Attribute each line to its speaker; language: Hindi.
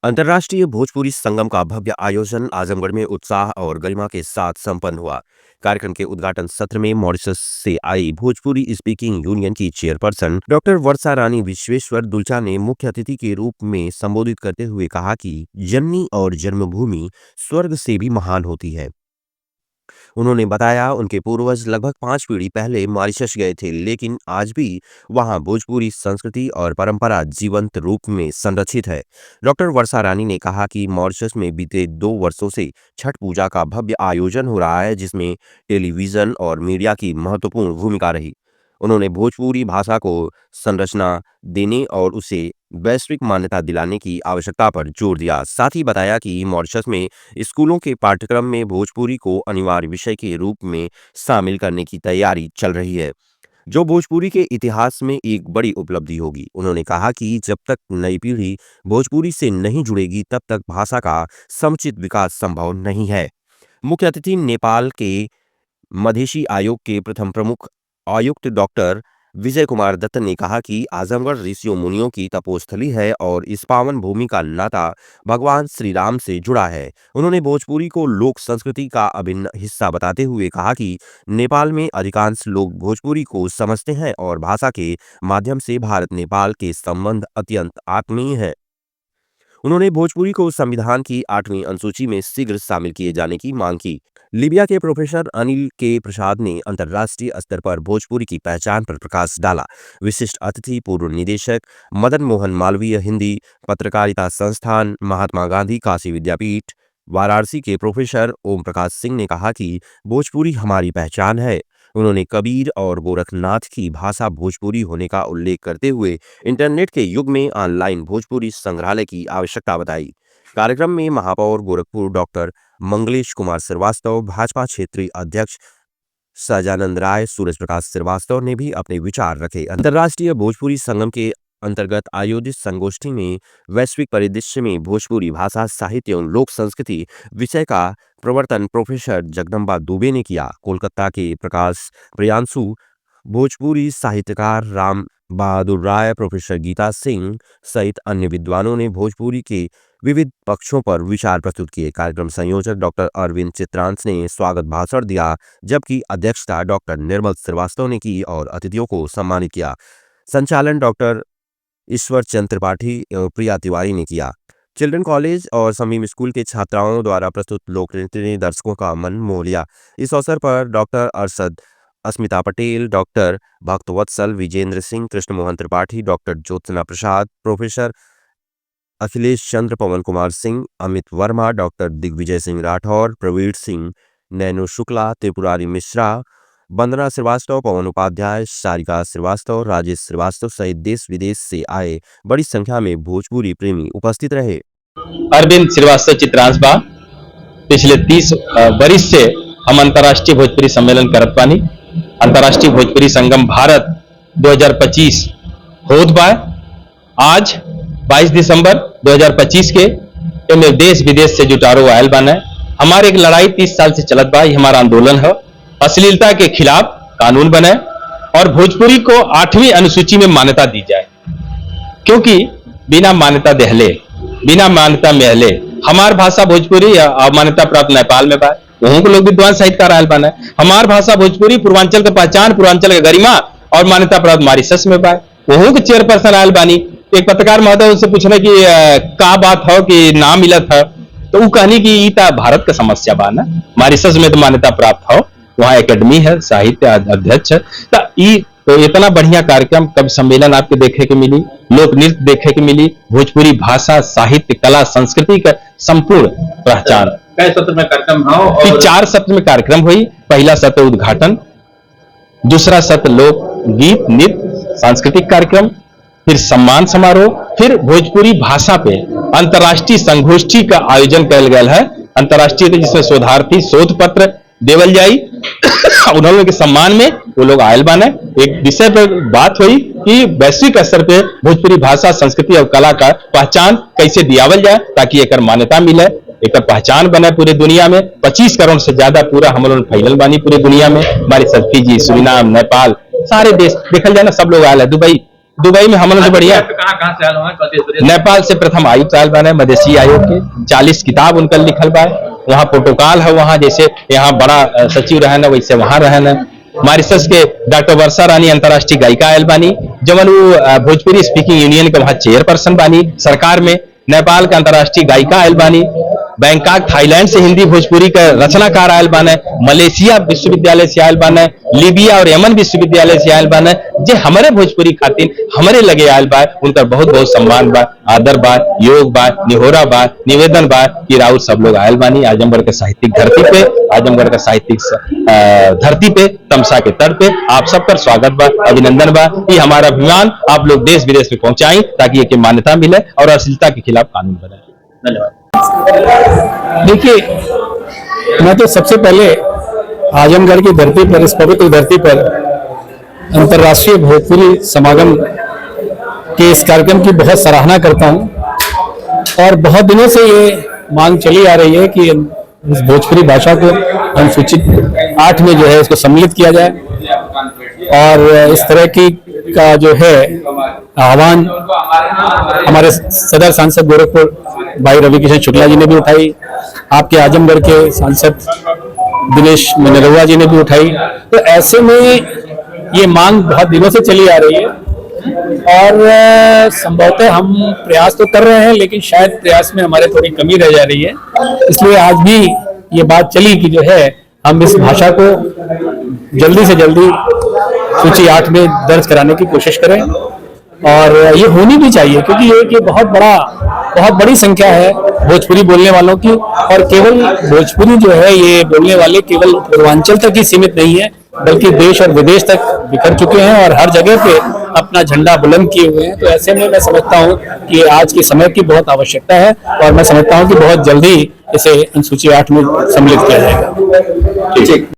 Speaker 1: अंतर्राष्ट्रीय भोजपुरी संगम का भव्य आयोजन आजमगढ़ में उत्साह और गरिमा के साथ संपन्न हुआ। कार्यक्रम के उद्घाटन सत्र में मॉरिशस से आई भोजपुरी स्पीकिंग यूनियन की चेयरपर्सन डॉक्टर वर्षा रानी विश्वेश्वर दुल्चा ने मुख्य अतिथि के रूप में संबोधित करते हुए कहा कि जननी और जन्मभूमि स्वर्ग से भी महान होती है। उन्होंने बताया उनके पूर्वज लगभग 5 पीढ़ी पहले मॉरिशस गए थे, लेकिन आज भी वहां भोजपुरी संस्कृति और परंपरा जीवंत रूप में संरक्षित है। डॉक्टर वर्षा रानी ने कहा कि मॉरिशस में बीते 2 वर्षों से छठ पूजा का भव्य आयोजन हो रहा है, जिसमें टेलीविजन और मीडिया की महत्वपूर्ण भूमिका रही। उन्होंने भोजपुरी भाषा को संरचना देने और उसे वैश्विक मान्यता दिलाने की आवश्यकता पर जोर दिया। साथ ही बताया कि मॉरिशस में स्कूलों के पाठ्यक्रम में भोजपुरी को अनिवार्य विषय के रूप में शामिल करने की तैयारी चल रही है, जो भोजपुरी के इतिहास में एक बड़ी उपलब्धि होगी। उन्होंने कहा कि जब तक नई पीढ़ी भोजपुरी से नहीं जुड़ेगी, तब तक भाषा का समुचित विकास संभव नहीं है। मुख्य अतिथि नेपाल के मधेशी आयोग के प्रथम प्रमुख आयुक्त डॉक्टर विजय कुमार दत्त ने कहा कि आजमगढ़ ऋषियों मुनियों की तपोस्थली है और इस पावन भूमि का नाता भगवान श्री राम से जुड़ा है। उन्होंने भोजपुरी को लोक संस्कृति का अभिन्न हिस्सा बताते हुए कहा कि नेपाल में अधिकांश लोग भोजपुरी को समझते हैं और भाषा के माध्यम से भारत नेपाल के संबंध अत्यंत आत्मीय है। उन्होंने भोजपुरी को संविधान की 8वीं अनुसूची में शीघ्र शामिल किए जाने की मांग की। लीबिया के प्रोफेसर अनिल के प्रसाद ने अंतर्राष्ट्रीय स्तर पर भोजपुरी की पहचान पर प्रकाश डाला। विशिष्ट अतिथि पूर्व निदेशक मदन मोहन मालवीय, हिंदी पत्रकारिता संस्थान, महात्मा गांधी काशी विद्यापीठ वाराणसी के प्रोफेसर ओम प्रकाश सिंह ने कहा कि भोजपुरी हमारी पहचान है। उन्होंने कबीर और गोरखनाथ की भाषा भोजपुरी होने का उल्लेख करते हुए इंटरनेट के युग में ऑनलाइन भोजपुरी संग्रहालय की आवश्यकता बताई। कार्यक्रम में महापौर गोरखपुर डॉक्टर मंगलेश कुमार श्रीवास्तव, भाजपा क्षेत्रीय अध्यक्ष सजानंद राय, सूरज प्रकाश श्रीवास्तव ने भी अपने विचार रखे। अंतर्राष्ट्रीय भोजपुरी संगम के अंतर्गत आयोजित संगोष्ठी में वैश्विक परिदृश्य में भोजपुरी भाषा, साहित्य एवं लोक संस्कृति विषय का प्रवर्तन प्रोफेसर जगदम्बा दुबे ने किया। कोलकाता के प्रकाश प्रियांशु, भोजपुरी साहित्यकार राम बहादुर राय, प्रोफेसर गीता सिंह सहित अन्य विद्वानों ने भोजपुरी के विविध पक्षों पर विचार प्रस्तुत किए। कार्यक्रम संयोजक डॉक्टर अरविंद चित्रांश ने स्वागत भाषण दिया, जबकि अध्यक्षता डॉक्टर निर्मल श्रीवास्तव ने की और अतिथियों को सम्मानित किया। संचालन डॉक्टर ईश्वर चंद्र त्रिपाठी एवं प्रिया तिवारी ने किया। चिल्ड्रन कॉलेज और समीम स्कूल के छात्राओं द्वारा प्रस्तुत लोक नृत्य ने दर्शकों का मन मोह लिया। इस अवसर पर डॉक्टर अरशद, अस्मिता पटेल, डॉक्टर भक्तवत्सल, विजेंद्र सिंह, कृष्ण मोहन त्रिपाठी, डॉक्टर ज्योत्सना प्रसाद, प्रोफेसर अखिलेश चंद्र, पवन कुमार सिंह, अमित वर्मा, डॉक्टर दिग्विजय सिंह राठौर, प्रवीण सिंह, नैनो शुक्ला, त्रिपुरारी मिश्रा, वंदना श्रीवास्तव, पवन उपाध्याय, सारिका श्रीवास्तव, राजेश श्रीवास्तव सहित देश विदेश से आए बड़ी संख्या में भोजपुरी प्रेमी उपस्थित रहे।
Speaker 2: अरविंद श्रीवास्तव चित्रांशबा, पिछले 30 वर्ष से हम अंतर्राष्ट्रीय भोजपुरी सम्मेलन करत बानी। अंतर्राष्ट्रीय भोजपुरी संगम भारत 2025 होत बा। आज 22 दिसंबर 2025 के एमे देश विदेश से जुटारो आयल बाने। हमारे एक लड़ाई 30 साल से चलत बा। हमारा आंदोलन है अश्लीलता के खिलाफ कानून बने और भोजपुरी को 8वीं अनुसूची में मान्यता दी जाए, क्योंकि बिना मान्यता देहले, बिना मान्यता मेहले हमार भाषा भोजपुरी मान्यता प्राप्त नेपाल में बा। वहां के लोग विद्वान साहित्यकार आयल बने। हमार भाषा भोजपुरी पूर्वांचल का पहचान, पूर्वांचल का गरिमा और मान्यता प्राप्त मॉरिशस में बा। वहां के चेयरपर्सन आयल बानी। एक पत्रकार महोदय उनसे पूछने की का बात हो कि ना मिलत है, तो वो कहनी कि ई भारत का समस्या बा ना, मॉरिशस में तो मान्यता प्राप्त हो, वहाँ एकेडमी है, साहित्य अध्यक्ष है। तो इतना बढ़िया कार्यक्रम कब सम्मेलन आपके देखे के मिली, लोक नृत्य देखे के मिली, भोजपुरी भाषा, साहित्य, कला, संस्कृति का संपूर्ण पहचान।
Speaker 3: कई सत्र में कार्यक्रम हो?
Speaker 2: 4 सत्र में कार्यक्रम हुई। पहला सत्र उद्घाटन, दूसरा सत्र लोक गीत, नृत्य, सांस्कृतिक कार्यक्रम, फिर सम्मान समारोह, फिर भोजपुरी भाषा पे अंतर्राष्ट्रीय संगोष्ठी का आयोजन किया गया है। अंतर्राष्ट्रीय जिसमें शोधार्थी शोध पत्र देवल जाई उन्होंने के सम्मान में वो लोग आयल बाने। एक विषय पर बात हुई कि वैश्विक स्तर पे भोजपुरी भाषा, संस्कृति और कला का पहचान कैसे दियावल जाए ताकि एक मान्यता मिले, एक पहचान बने पूरे दुनिया में। 25 करोड़ से ज्यादा पूरा हम लोग फैलल बानी पूरे दुनिया में। हमारी फिजी, सुरीनाम, नेपाल, सारे देश देखल जाए ना, सब लोग आयल है। दुबई दुबई में हमन से बढ़िया
Speaker 3: कहाँ से आए हो कौन देश विदेश?
Speaker 2: नेपाल से प्रथम आयुक्त आयल बने मधेसी आयोग के 40 किताब उनकर लिखल बा। वहाँ प्रोटोकॉल है, वहाँ जैसे यहाँ बड़ा सचिव रहे ना वैसे वहाँ रहे ना। मॉरिशस के डॉक्टर वर्षा रानी अंतर्राष्ट्रीय गायिका आयल बानी, जवन वो भोजपुरी स्पीकिंग यूनियन के वहाँ चेयरपर्सन बानी सरकार में। नेपाल के अंतर्राष्ट्रीय गायिका आयल बानी। बैंकॉक थाईलैंड से हिंदी भोजपुरी का रचनाकार आयल बाने। मलेशिया विश्वविद्यालय से आयल बाने। लीबिया और यमन विश्वविद्यालय से आयल बाने। जे हमारे भोजपुरी खातिर हमारे लगे आयल बा, उनका बहुत बहुत सम्मान बा, आदर बा, योग बा, निहोरा बा, निवेदन बा कि राउत सब लोग आयल बानी आजमगढ़ के साहित्यिक धरती पे, आजमगढ़ का साहित्यिक धरती पे, तमसा के तट पे। आप सबका स्वागत बा, अभिनंदन बा। ये हमारा अभिमान आप लोग देश विदेश में पहुंचाई ताकि ये मान्यता मिले और अश्लीलता के खिलाफ कानून बने। धन्यवाद।
Speaker 4: देखिए, मैं तो सबसे पहले आजमगढ़ की धरती पर, इस पवित्र धरती पर अंतर्राष्ट्रीय भोजपुरी समागम के इस कार्यक्रम की बहुत सराहना करता हूं। और बहुत दिनों से ये मांग चली आ रही है कि इस भोजपुरी भाषा को अनुसूचित 8 में जो है इसको सम्मिलित किया जाए। और इस तरह की का जो है आह्वान हमारे सदर सांसद गोरखपुर भाई रवि किशन शुक्ला जी ने भी उठाई, आपके आजमगढ़ के सांसद दिनेश नरहुआ जी ने भी उठाई। तो ऐसे में ये मांग बहुत दिनों से चली आ रही है और संभवतः हम प्रयास तो कर रहे हैं, लेकिन शायद प्रयास में हमारे थोड़ी कमी रह जा रही है। इसलिए आज भी ये बात चली कि जो है हम इस भाषा को जल्दी से जल्दी सूची 8 में दर्ज कराने की कोशिश करें। और ये होनी भी चाहिए, क्योंकि ये बहुत बड़ी संख्या है भोजपुरी बोलने वालों की। और केवल भोजपुरी जो है ये बोलने वाले केवल पूर्वांचल तक ही सीमित नहीं है, बल्कि देश और विदेश तक बिखर चुके हैं और हर जगह पे अपना झंडा बुलंद किए हुए हैं। तो ऐसे में मैं समझता हूँ कि आज के समय की बहुत आवश्यकता है और मैं समझता हूँ कि बहुत जल्दी इसे अनुसूची 8 में सम्मिलित किया जाएगा। ठीक।